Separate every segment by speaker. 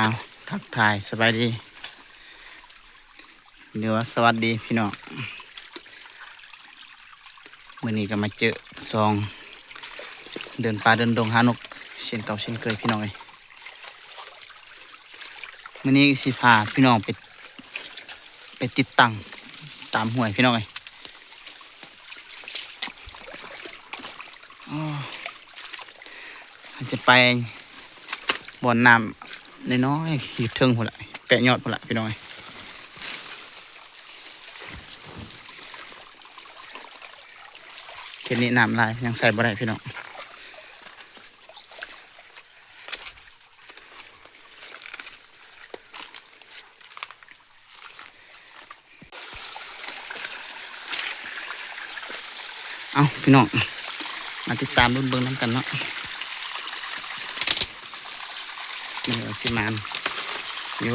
Speaker 1: เอาทักทายสบายดีเดี๋ยวสวัสดีพี่น้องมื้อนี้ก็มาเจอซองเดินป่าเดินดงหานกเช่นเก่าเช่นเคยพี่น้องมื้อนี้สิพาพี่น้องไปติดตั้งตามห้วยพี่น้องจะไปบ่อนน้ำน้อยๆอยู่เทิงพุ่นละแปะยอดพุ่นละพี่น้องเขตนี้น้ำลายยังใส่บ่ได้พี่น้องเอาพี่น้องมาติดตามรุ่นเบิ้งน้ำกันเนาะนี่ว่าสิมานอยู่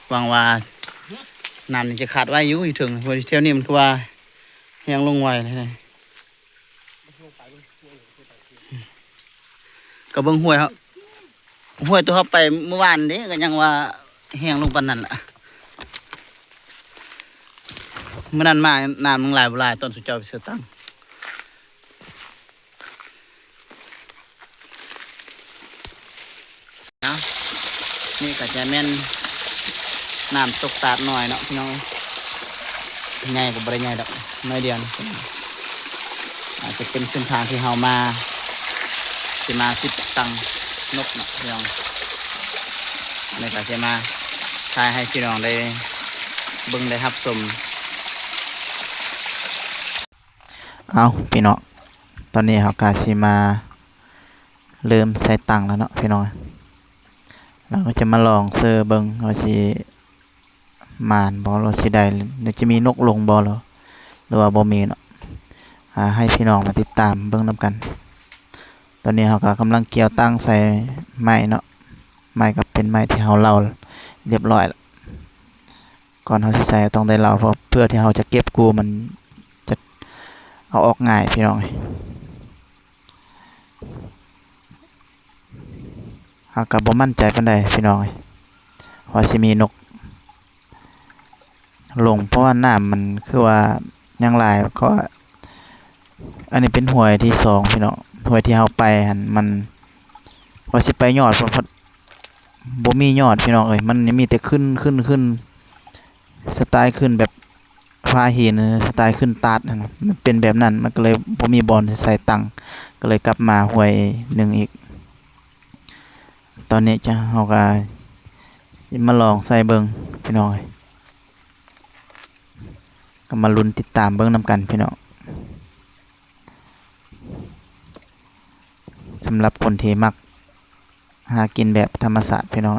Speaker 1: หวังว่าน้ำนี่จะขาดไว้อยู่ถึงวันเที่ยวนี้มันก็ว่ายังลงไวเลยก็เบิ่งห้วยครับห้วยตัวเขาไปเมื่อวานนี้ก็ยังว่าแห้งลงปานนั้นล่ะเมื่อนั้นมาน้ำมันไหลบ่ไหลตอนสุดเจ้าไปเสือตั้งนะนี่ก็จะแม่นน้ำตกตาดหน่อยเนาะพี่น้องง่ายกับบริง่ายดอกน้อยเดียวอาจจะเป็นเส้นทางที่เฮามาสิมาติดตั้งนกเนาะพี่น้องในการจะมาถ่ายให้พี่น้องได้เบิ่งได้รับชมเอาพี่น้องตอนนี้เฮากาสิมาเริ่มใส่ตั้งแล้วเนาะพี่น้องเราก็จะมาลองเซอร์เบิ่งว่าสิมานบ่เราสิได้หรือจะมีนกลงบ่หรือว่าบ่มีเนาะให้พี่น้องมาติดตามเบิ่งนำกันตอนนี้เฮาก็กำลังเกี่ยวตั้งใส่ไม้เนาะไม้ก็เป็นไม้ที่เฮาเล่าเรียบร้อยแล้วก่อนเฮาสิใส่ต้องได้เล่าเพราะเพื่อที่เฮาจะเก็บกูมันจะเอาออกง่ายพี่น้องเฮาก็บ่มั่นใจปานใดพี่น้องว่าสิมีนกลงเพราะว่าน้ำมันคือว่ายังหลายก็อันนี้เป็นห้วยที่2พี่น้องห้วยที่เฮาไปหั่นมันว่าสิไปยอดเพราะบ่มียอดพี่น้องมันมีแต่ขึ้นสไตล์ขึ้นแบบฟ้าหินสไตล์ขึ้นตาดมันเป็นแบบนั้นมันก็เลยบ่มีบอลใส่ตังก็เลยกลับมาห้วย1อีกตอนนี้จะเฮาก็สิมาลองใส่เบิ่งพี่น้องก็มาลุ้นติดตามเบิ่งนำกันพี่น้องสำหรับคนที่มักหากินแบบธรรมชาติพี่น้อง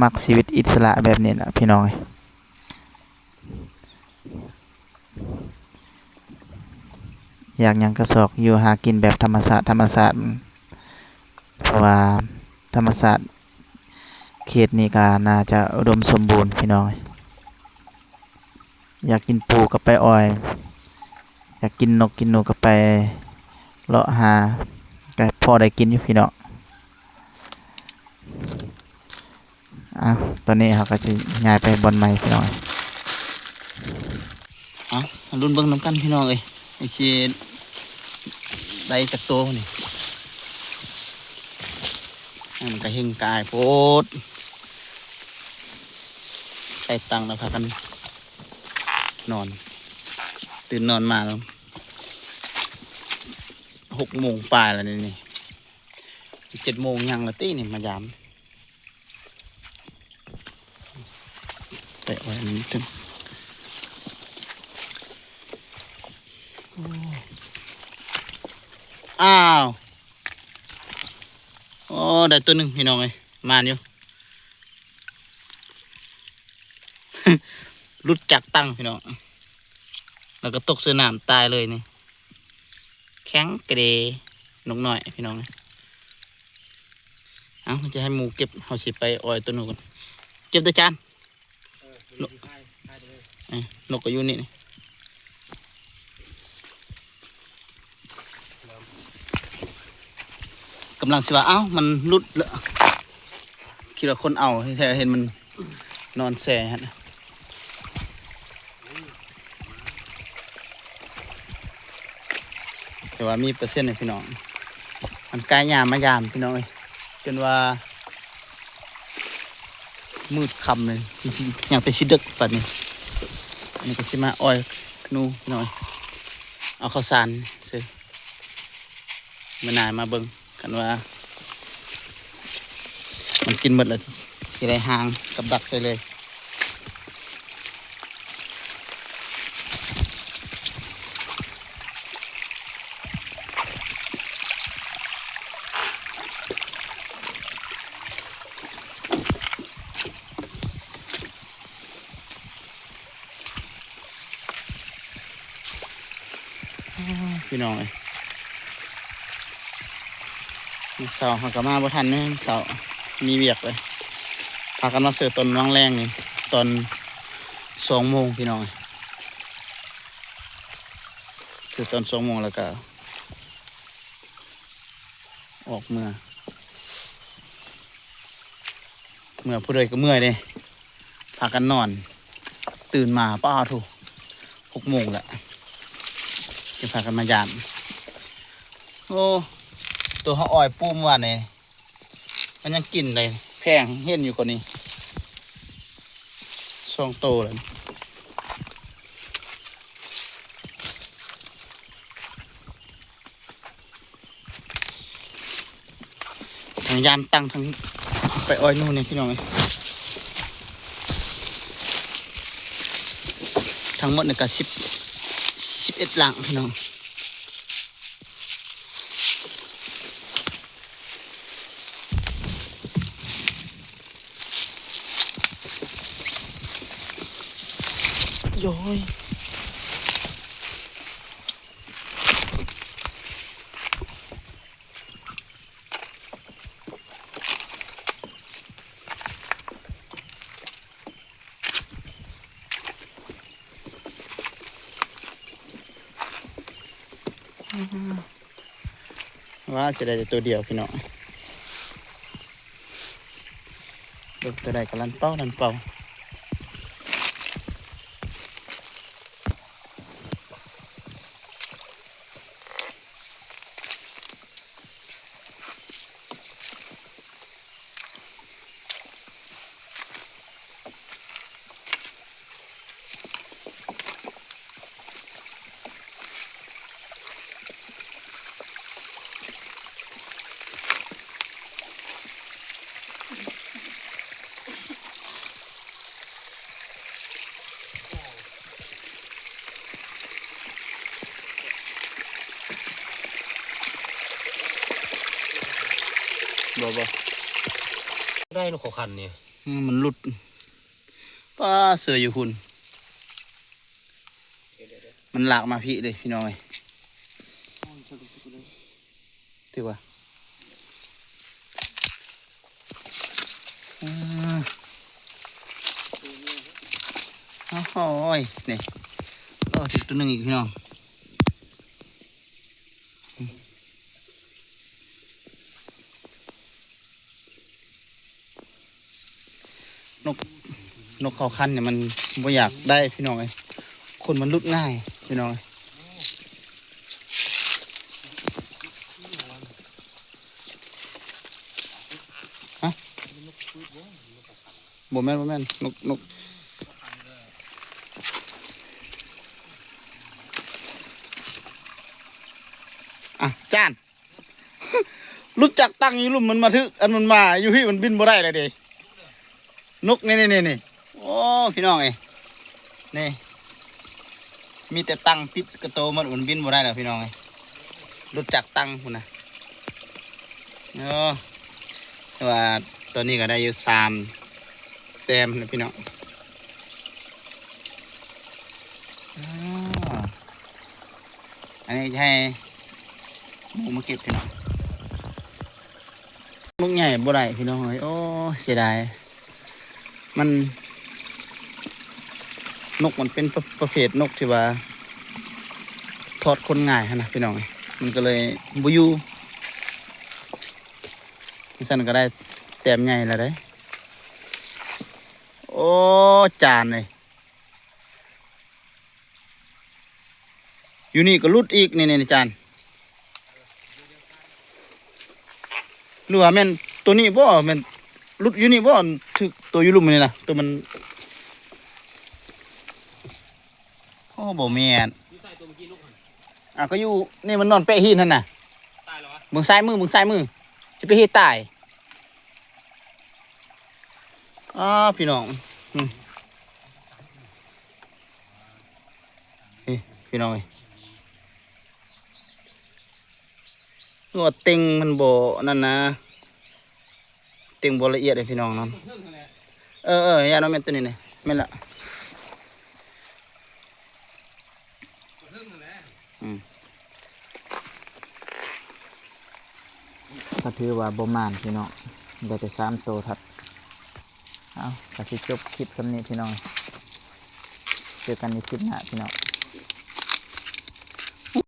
Speaker 1: มักชีวิตอิสระแบบนี้นะพี่น้องอยากหยังกระสอกอยู่หากินแบบธรรมชาติเพราะว่าธรรมชาติเขตนี้ก็น่าจะอุดมสมบูรณ์พี่น้องอยากกินปูก็ไปอ้อยอยากกินนกกินหนูก็ไปเลาะหาก็พอได้กินอยู่พี่น้องตอนนี้เขาก็จะย้ายไปบอนใหม่พี่น้องรุ่นเบิ้งน้ำกันพี่น้องไอ้ชีได้จากโตนี่มันก็เฮงกายโพดใส่ตังแล้วพากันนอนตื่นนอนมาแล้ว6 โมงปลายแล้วนี่7 โมงยังละตี้นี่มายามไปไว้นี้ถึงอ้าวโอ้ได้ตัวหนึ่งพี่น้องมาอยู่
Speaker 2: รุดจากตั้งพี่น้องแล้วก็ตกเสือน้ำตายเลยนี่แข็งกระเดนกหน่อยพี่น้องเอาจะให้หมูเก็บเอาสิไปอ้อยตัวนู้นก่อนเก็บตัวจานนกก็อยู่นี่กำลังสิว่าเอ้ามันรุดแล้วคิดว่าคนเอาแท้เห็นมันนอนแส่ฮะแต่ว่ามีเปอร์เซ็นต์เลยพี่น้องมันกลายยามมายามพี่น้องเลยจนว่ามืดค่ำเลยอย่างไปชิดดึกปัดนี้อันนี้ก็ชิมาอ้อยนูพี่น้องเอาข้าวสารซื้อมานายมาเบิ่งกันว่ามันกินหมดแล้วสิได้หางกับดักใส่เลยพี่น้องเลยเสาหักมาบ่ทันเนี่ยเสามีเวียกเลยพากันมาเสือตอนว่างแรงนี่ตอน2 โมงพี่น้องเสือตอน2 โมงแล้วก็ออกเมื่อผู้ใดก็เมื่อยเลยพากันนอนตื่นมาป้าถูก6 โมงแหละจะพากันมายามโอ้ตัวเขาอ้อยปูมว่าเนี่ยมันยังกินเลยแพงเห็นอยู่กว่านี้2 โตเลยทางยามตั้งทั้งไปอ้อยนู่นนี่พี่น้องเลยทั้งหมดเนี่ยก็11 หลังพี่น้องโย้ยว่าจะได้แต่ตัวเดียวพี่น้องตัวใดกับลันเป้าบ่
Speaker 3: ได้นกขอคันเนี่ย
Speaker 2: มันหลุดป้าเสืออยู่หุ่นมันหลากมาพี่เลยพี่น้อยถือว่าโอ้ยนี่ถึงตัวหนึ่งอีกพี่น้องนกเขาคันเนี่ยมันไม่อยากได้พี่น้องเลยคนมันรุดง่ายพี่น้องฮะบ่แม่นนกอ่ะจานรู้จักตั้งอยู่ลุ่มมันมาทึกอันมันมาอยู่พี่มันบินบ่ได้เลยเด้นกนี่โอ้พี่น้องไอ้นี่มีแต่ตั้งติดกระโตมันบินบ่ได้แล้วพี่น้องไอ้รู้จักตั้งคุณนะแต่ว่าตัวนี้ก็ได้อยู่3 แต้มนะพี่น้อง นี้จะให้หมูมาเก็บพี่น้องนกใหญ่บ่ได้พี่น้องเอ้ยโอ้เสียดายมันนกมันเป็นประเภทนกที่ว่าทอดคนง่ายนะพี่น้องเอ้ยมันก็เลยบุยูฉันก็ได้แต้มใหญ่แล้วได้โอ้จานเลยอยู่นี่ก็รุดอีกนี่จานหรือว่าแม่นตัวนี้บ่แม่นรุดอยู่นี่บ่ถึกตัวอยู่ลุ่มนี่นะตัวมันโอ้บ่แม่น
Speaker 3: อยู่ใส่ตัวเมื่อกี้นกหัน
Speaker 2: ก็อยู่นี่มันนอนเปะหินนั่นน่ะ
Speaker 3: ตายแล้ววะ
Speaker 2: มึงซ้ายมือจะไปเฮ็ดตายพี่น้องพี่น้องตัวเต็งมันบ่นั่นนะเต็งบ่ละเอียดเลยพี่น้องนั่น
Speaker 3: เพิ่งนั่นแหละ
Speaker 2: ยาโนเมนตัวนี้นี่แม่นละ
Speaker 3: เพิ่งนั่นแหละ
Speaker 1: ก็ถือว่าบ่มานพี่น้องได้แต่3ตัวทัดเอาก็สิจบคลิปสำนี้พี่น้องเจอกันในคลิปหน้าพี่น้อง